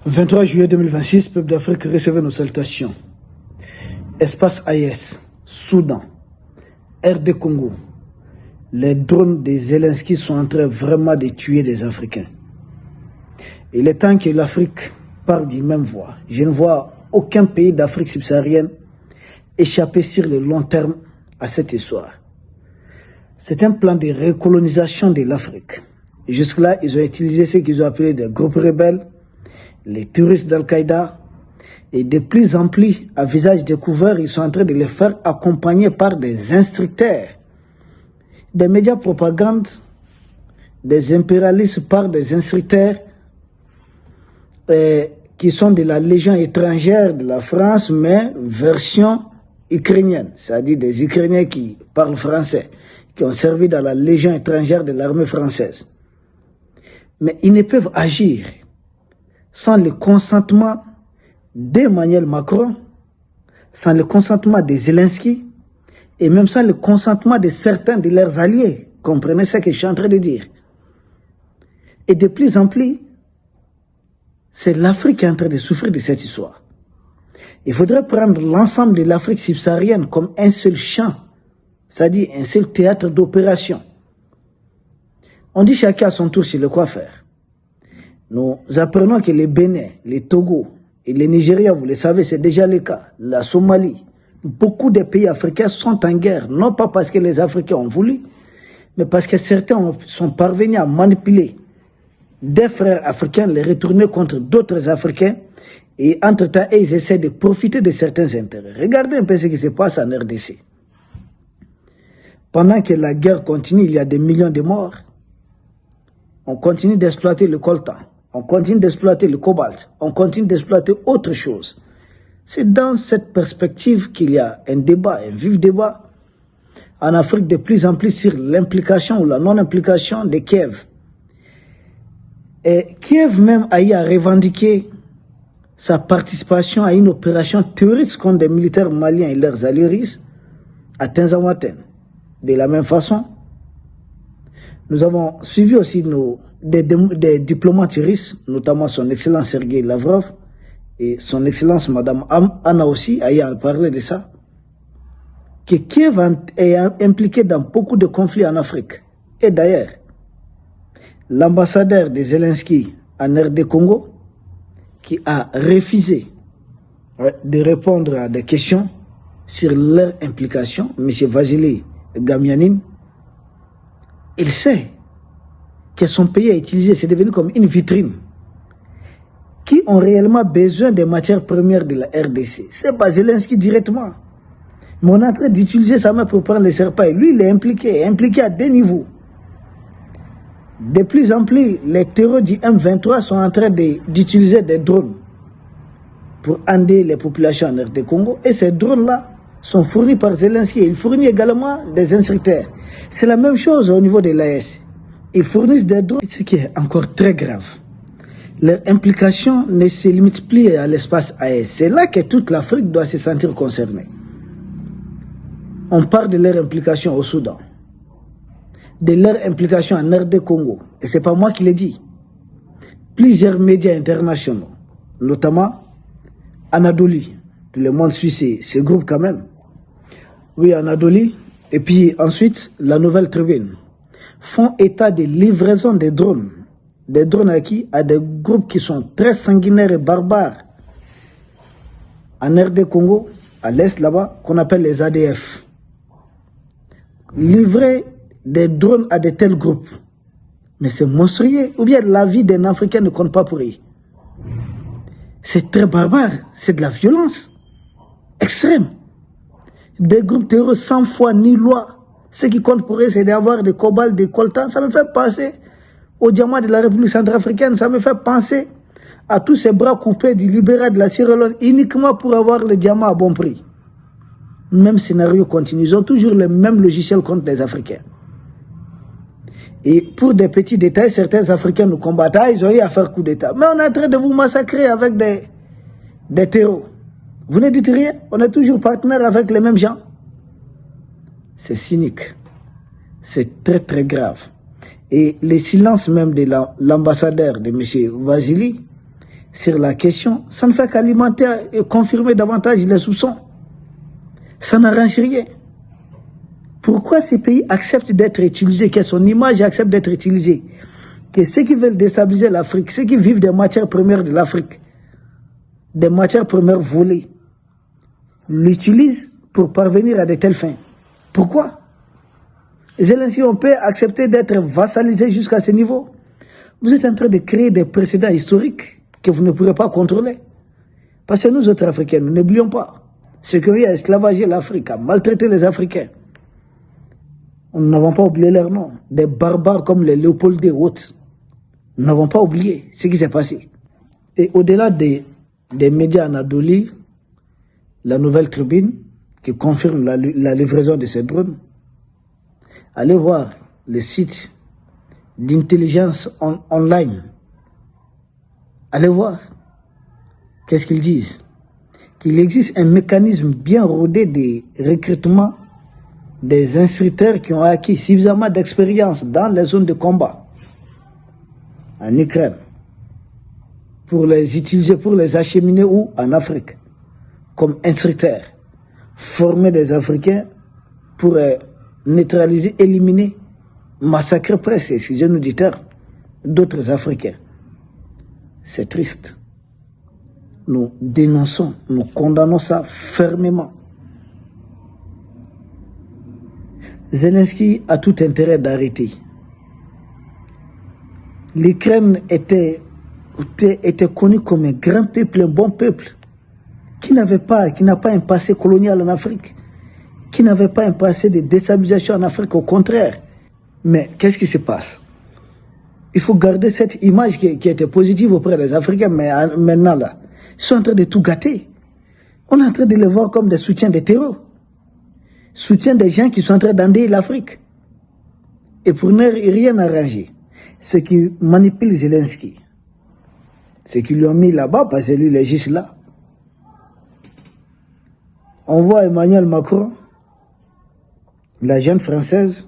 23 juillet 2026, peuple d'Afrique, recevez nos salutations. Espace AES, Soudan, RD Congo. Les drones des Zelensky sont en train vraiment de tuer des Africains. Il est temps que l'Afrique parle d'une même voix. Je ne vois aucun pays d'Afrique subsaharienne échapper sur le long terme à cette histoire. C'est un plan de recolonisation de l'Afrique. Jusque-là, ils ont utilisé ce qu'ils ont appelé des groupes rebelles, les terroristes d'Al-Qaïda, et de plus en plus, à visage découvert, ils sont en train de les faire accompagner par des instructeurs, des médias propagande, des impérialistes par des instructeurs qui sont de la Légion étrangère de la France, mais version ukrainienne, c'est-à-dire des Ukrainiens qui parlent français, qui ont servi dans la Légion étrangère de l'armée française. Mais ils ne peuvent agir sans le consentement d'Emmanuel Macron, sans le consentement de Zelensky, et même sans le consentement de certains de leurs alliés. Comprenez ce que je suis en train de dire. Et de plus en plus, c'est l'Afrique qui est en train de souffrir de cette histoire. Il faudrait prendre l'ensemble de l'Afrique subsaharienne comme un seul champ, c'est-à-dire un seul théâtre d'opération. On dit chacun à son tour sur le quoi faire. Nous apprenons que les Bénin, les Togo et les Nigeria, vous le savez, c'est déjà le cas, la Somalie, beaucoup de pays africains sont en guerre, non pas parce que les Africains ont voulu, mais parce que certains sont parvenus à manipuler des frères africains, les retourner contre d'autres Africains, et entre-temps, ils essaient de profiter de certains intérêts. Regardez un peu ce qui se passe en RDC. Pendant que la guerre continue, il y a des millions de morts. On continue d'exploiter le coltan, on continue d'exploiter le cobalt, on continue d'exploiter autre chose. C'est dans cette perspective qu'il y a un débat, un vif débat en Afrique de plus en plus sur l'implication ou la non-implication de Kiev. Et Kiev même a eu à revendiquer sa participation à une opération terroriste contre des militaires maliens et leurs alliés russes à Tinzaouaten. De la même façon, nous avons suivi aussi des diplomates russes, notamment son Excellence Sergei Lavrov et son Excellence Madame Anna aussi, ayant parlé de ça, que Kiev est impliqué dans beaucoup de conflits en Afrique. Et d'ailleurs, l'ambassadeur de Zelensky en RD Congo, qui a refusé de répondre à des questions sur leur implication, M. Vasily Gamianin, il sait que son pays a utilisé, c'est devenu comme une vitrine. Qui ont réellement besoin des matières premières de la RDC? C'est pas Zelensky directement. Mais on est en train d'utiliser sa main pour prendre les serpents. Et lui, il est impliqué à deux niveaux. De plus en plus, les terreurs du M23 sont en train d'utiliser des drones pour ender les populations en RD Congo. Et ces drones-là sont fournis par Zelensky. Il fournit également des instructeurs. C'est la même chose au niveau de l'AES. Ils fournissent des drones, ce qui est encore très grave. Leur implication ne se limite plus à l'espace AES. C'est là que toute l'Afrique doit se sentir concernée. On parle de leur implication au Soudan, de leur implication en RD Congo. Et ce n'est pas moi qui l'ai dit. Plusieurs médias internationaux, notamment Anadolu, tout le monde suit ce groupe quand même. Oui, Anadolu, et puis ensuite la Nouvelle Tribune, font état de livraison des drones. Des drones à qui? À des groupes qui sont très sanguinaires et barbares. En RD Congo, à l'est là-bas, qu'on appelle les ADF. Livrer des drones à de tels groupes. Mais c'est monstrueux. Ou bien la vie d'un Africain ne compte pas pour eux. C'est très barbare. C'est de la violence extrême. Des groupes terroristes sans foi ni loi. Ce qui compte pour eux, c'est d'avoir des cobalt, des coltan. Ça me fait penser au diamant de la République centrafricaine. Ça me fait penser à tous ces bras coupés du libéral de la Sierra Leone uniquement pour avoir le diamant à bon prix. Même scénario continue. Ils ont toujours le même logiciel contre les Africains. Et pour des petits détails, certains Africains nous combattent. Ah, ils ont eu à faire coup d'État. Mais on est en train de vous massacrer avec des terreaux. Vous ne dites rien. On est toujours partenaires avec les mêmes gens. C'est cynique. C'est très très grave. Et le silence même de l'ambassadeur de M. Vasily, sur la question, ça ne fait qu'alimenter et confirmer davantage les soupçons. Ça n'arrange rien. Pourquoi ces pays acceptent d'être utilisés, que son image accepte d'être utilisée, que ceux qui veulent déstabiliser l'Afrique, ceux qui vivent des matières premières de l'Afrique, des matières premières volées, l'utilisent pour parvenir à de telles fins? Pourquoi? Zelensky, on peut accepter d'être vassalisé jusqu'à ce niveau? Vous êtes en train de créer des précédents historiques que vous ne pourrez pas contrôler. Parce que nous autres Africains, nous n'oublions pas ce qu'il y a esclavagé l'Afrique, a maltraité les Africains. Nous n'avons pas oublié leur nom. Des barbares comme les Léopold et autres. Nous n'avons pas oublié ce qui s'est passé. Et au-delà des médias Anadoli, la Nouvelle Tribune, qui confirme la livraison de ces drones, allez voir les sites d'intelligence online. Allez voir. Qu'est-ce qu'ils disent? Qu'il existe un mécanisme bien rodé de recrutement des instructeurs qui ont acquis suffisamment d'expérience dans les zones de combat en Ukraine pour les utiliser, pour les acheminer où? En Afrique, comme instructeurs. Former des Africains pour neutraliser, éliminer, massacrer presque, excusez-nous du terme, d'autres Africains. C'est triste. Nous dénonçons, nous condamnons ça fermement. Zelensky a tout intérêt d'arrêter. L'Ukraine était connue comme un grand peuple, un bon peuple, qui n'a pas un passé colonial en Afrique, qui n'avait pas un passé de déstabilisation en Afrique, au contraire. Mais qu'est-ce qui se passe? Il faut garder cette image qui était positive auprès des Africains, mais maintenant là, ils sont en train de tout gâter. On est en train de les voir comme des soutiens des terreurs. Soutien des gens qui sont en train d'endayer l'Afrique. Et pour ne rien arranger, ceux qui manipulent Zelensky, ceux qui lui ont mis là-bas, parce que lui, il est juste là. On voit Emmanuel Macron, la jeune française,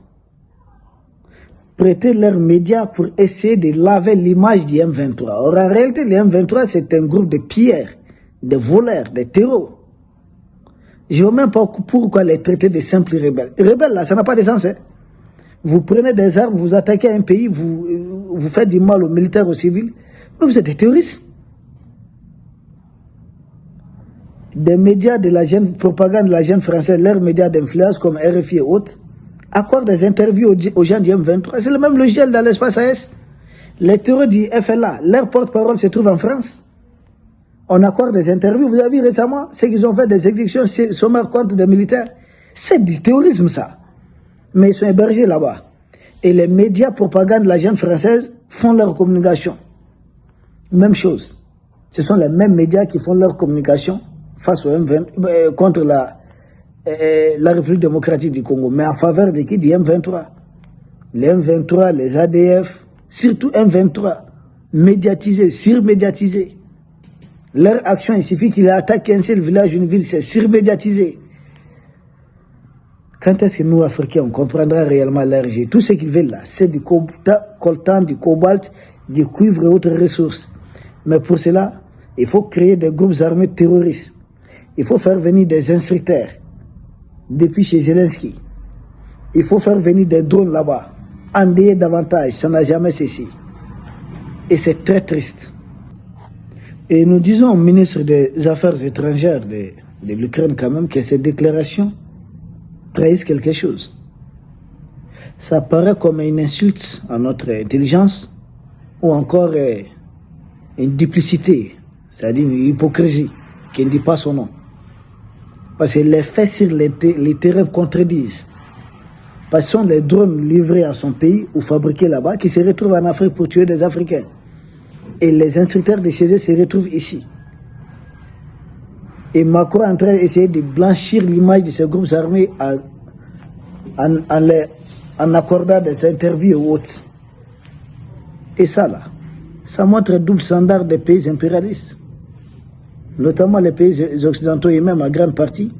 prêter leurs médias pour essayer de laver l'image du M23. Or, en réalité, le M23, c'est un groupe de pierres, de voleurs, de terreaux. Je ne vois même pas pourquoi les traiter de simples rebelles. Rebelles, là, ça n'a pas de sens. Hein? Vous prenez des armes, vous attaquez un pays, vous faites du mal aux militaires, aux civils, mais vous êtes des terroristes. Des médias de la jeune propagande de la jeune française, leurs médias d'influence comme RFI et autres, accordent des interviews aux gens du M23. C'est le même logiciel dans l'espace AS. Les terroristes du FLA, leur porte-parole se trouve en France. On accorde des interviews. Vous avez vu récemment ceux qui ont fait des exécutions sommaires contre des militaires. C'est du terrorisme, ça. Mais ils sont hébergés là-bas. Et les médias propagande de la jeune française font leur communication. Même chose. Ce sont les mêmes médias qui font leur communication face au M23, contre la République démocratique du Congo. Mais en faveur de qui? Du M23. Les M23, les ADF, surtout M23, médiatisés, surmédiatisés. Leur action, il suffit qu'il attaque un seul village, une ville, c'est surmédiatisé. Quand est-ce que nous, Africains, on comprendra réellement leur jeu? Tout ce qu'ils veulent là, c'est du coltan, du cobalt, du cuivre et autres ressources. Mais pour cela, il faut créer des groupes armés terroristes. Il faut faire venir des instructeurs, depuis chez Zelensky. Il faut faire venir des drones là-bas. Endayer davantage, ça n'a jamais cessé. Et c'est très triste. Et nous disons au ministre des Affaires étrangères de l'Ukraine quand même que ces déclarations trahissent quelque chose. Ça paraît comme une insulte à notre intelligence ou encore une duplicité, c'est-à-dire une hypocrisie qui ne dit pas son nom. Parce que les faits sur les terrains contredisent. Parce que ce sont les drones livrés à son pays ou fabriqués là-bas qui se retrouvent en Afrique pour tuer des Africains. Et les instructeurs de chez eux se retrouvent ici. Et Macron est en train d'essayer de blanchir l'image de ces groupes armés en accordant des interviews ou autres. Et ça là, ça montre le double standard des pays impérialistes, notamment les pays occidentaux et même en grande partie,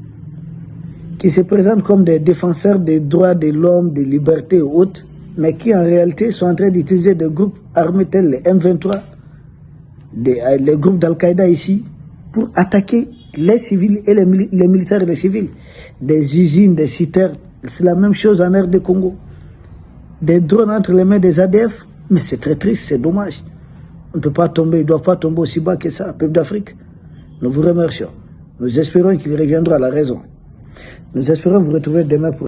qui se présentent comme des défenseurs des droits de l'homme, des libertés et autres, mais qui en réalité sont en train d'utiliser des groupes armés tels les M23 les groupes d'Al-Qaïda ici pour attaquer les civils et les militaires et les civils. Des usines, des citernes, c'est la même chose en RD Congo. Des drones entre les mains des ADF, mais c'est très triste, c'est dommage. On ne peut pas tomber, ils ne doivent pas tomber aussi bas que ça, peuple d'Afrique. Nous vous remercions. Nous espérons qu'il reviendra à la raison. Nous espérons vous retrouver demain pour